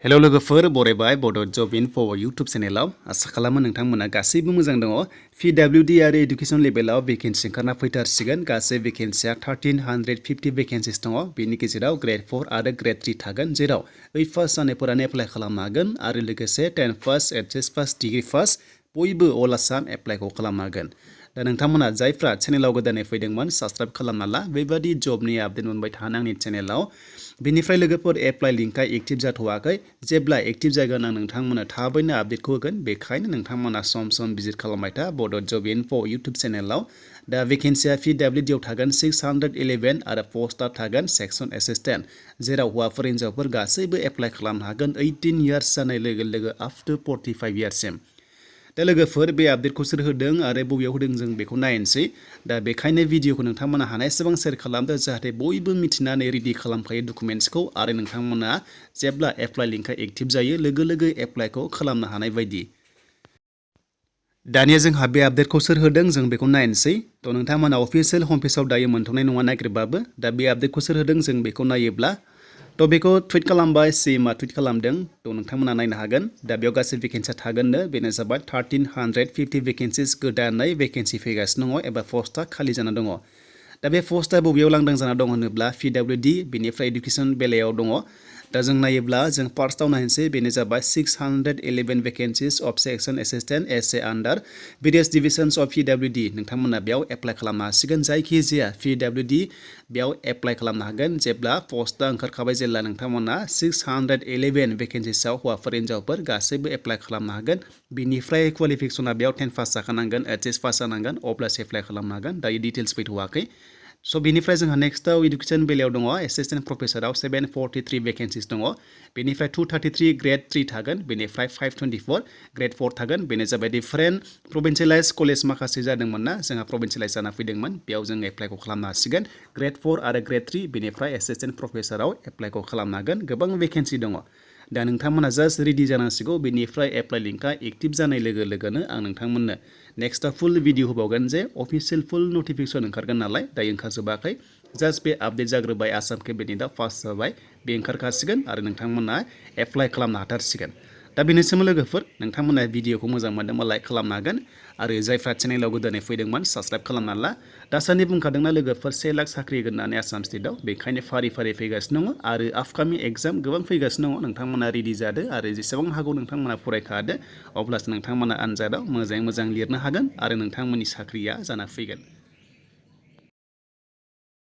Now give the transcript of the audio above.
hello लोगोफोर बरायबाय बड' जब info YouTube चेनेलाव आसा खालामो नोंथांमोना गासैबो मोजां दङ PWD आरो एडुकेशन लेभेलाव भेकेन्सि ओंखारना फैथारसिगोन गासै भेकेन्सिया 1350 भेकेन्सिस दङ बेनि गेजेराव ग्रेड 4 आरो ग्रेड 3 थागोन जेराव 8 पास जानायफोरानो एप्लाइ खालामनो हागोन आरो लोगोसे 10 pass HS pass degree pass बयबो अल आसाम एप्लाइखौ खालामनो हागोन दा नोंथांमोना जायफ्रा चेनेलाव गोदानै फैदोंमोन साबस्क्राइब खालामना ला बेबादि जबनि आपडेट मोनबाय थानो आंनि चेनेलाव बेनिफ्राय लोगोफोर एप्लाइ लिंकआ एक्टिभ जाथ'वाखै जेब्ला एक्टिभ जागोन आं नोंथांमोननो थाबैनो आपडेटखौ होगोन बेखायनो नोंथांमोना सम सम भिजिट खालामबाय था बड' जब इनफो यूट्यूब चेनेलाव दा भेकेन्सिया PWD आव थागोन 611 आरो पस्टआ थागोन सेक्सन एसिस्टेन्ट जेराव हौवाफोर हिन्जावफोर गासैबो एप्लाइ खालामनो हागोन 18 इयार्स जानाय लोगो लोगो आप टु 45 इयार्ससिम दा लोगोफोर बे आपडेटखौ सोर होदों आरो बबेयाव होदों जों बेखौ नायनोसै दा बेखायनो भिडिअखौ नोंथांमोना हानायसेबां शेयार खालामदो जाहाथे बयबो मिथिनानै रेडि खालामखायो डकुमेन्ट्सखौ आरो नोंथांमोना जेब्ला एप्लाइ लिंकआ एक्टिभ जायो लोगो लोगो एप्लाइखौ खालामनो हानाय बायदि दानिया जोंहा बे आपडेटखौ सोर होदों जों बेखौ नायनोसै थ' नोंथांमोना अफिसियेल हम पेजाव दायो मोनथ'नाय नङा नागिरबाबो दा बे आपडेटखौ सोर होदों जों बेखौ नायोब्ला थ' बेखौ टुइट खालामबाय सीएमआ टुइट खालामदों थ' नोंथांमोना नायनो हागोन दा बेयाव गासै भेकेन्सिया थागोननो बेनो जाबाय 1350 भेकेन्सिस गोदानै भेकेन्सि फैगासिनो दङ एबा पस्टआ खालि जाना दङ दा बे पस्टआ बबेयाव लांदां जाना दं होनोब्ला PWD बेनिफ्राय एडुकेशन बेलायाव दङ दा जों नायोब्ला जों फार्स्टआव नायनोसै बेनो जाबाय 611 vacancies of section assistant SA under various divisions of PWD नोंथांमोना बेयाव एप्लाइ खालामनो हासिगोन जायखिजाया PWD बेयाव एप्लाइ खालामनो हागोन जेब्ला पस्टआ ओंखारखाबाय जेब्ला नोंथांमोना 611 भेकेन्सिसआव हौवाफोर हिन्जावफोर गासैबो एप्लाइ खालामनो हागोन बिनिफ्राय क्वालिफिकेसना बेयाव 10 पास जाखानांगोन HS पास जानांगोन अब्लासो एप्लाइ खालामनो हागोन दायो डिटेल्स फैथ'वाखै स' बिनिफ्राय जोंहा नेक्स्टआव एडुकेशन बेलायाव दङ एसिस्टेन्ट प्रफेसराव 743 भेकेन्सिस दङ बेनिफ्राय 233 ग्रेड 3 थागोन बेनिफ्राय 524 ग्रेड 4 थागोन बेनो जाबाय डिफारेन्ट प्रभिन्सियेलाइज कलेज माखासे जादोंमोन ना जोंहा प्रभिन्सियेलाइज जाना फैदोंमोन बेयाव जों एप्लाइखौ खालामनो हासिगोन ग्रेड 4 आरो ग्रेड 3 बेनिफ्राय एसिस्टेन्ट प्रफेसराव एप्लाइखौ खालामनो हागोन गोबां भेकेन्सि दङ दा नोंथांमोना जास्ट रेडि जानांसिगौ बेनिफ्राय एप्लाइ लिंकआ एक्टिभ जानाय लोगो लोगोनो आं नोंथांमोननो नेक्स्टआव फुल भिडिअ होबावगोन जे अफिसियेल फुल नटिफिकेसन ओंखारगोन नालाय दायो ओंखारजोबाखै जास्ट बे आपडेट जाग्रोबाय आसाम केबिनेटआ पास जाबाय बे ओंखारखासिगोन आरो नोंथांमोना एप्लाइ खालामनो हाथारसिगोन दा बेनोसैमोन लोगोफोर नोंथांमोना भिडिअखौ मोजां मोनदोंबा लाइक खालामनो हागोन आरो जायफ्रा चेनेलाव गोदानै फैदोंमोन साबस्क्राइब खालामना ला दासान्दि बुंखादोंना लोगोफोर 1 लाख साख्रि होगोन होननानै आसाम स्टेटआव बेखायनो फारि फारि फैगासिनो दङ आरो आपकामिं एग्जाम गोबां फैगासिनो दङ नोंथांमोना रेडि जादो आरो जेसेबां हागौ नोंथांमोना फरायखादो अब्लासो नोंथांमोना आनजादाव मोजाङै मोजां लिरनो हागोन आरो नोंथांमोननि साख्रिया जाना फैगोन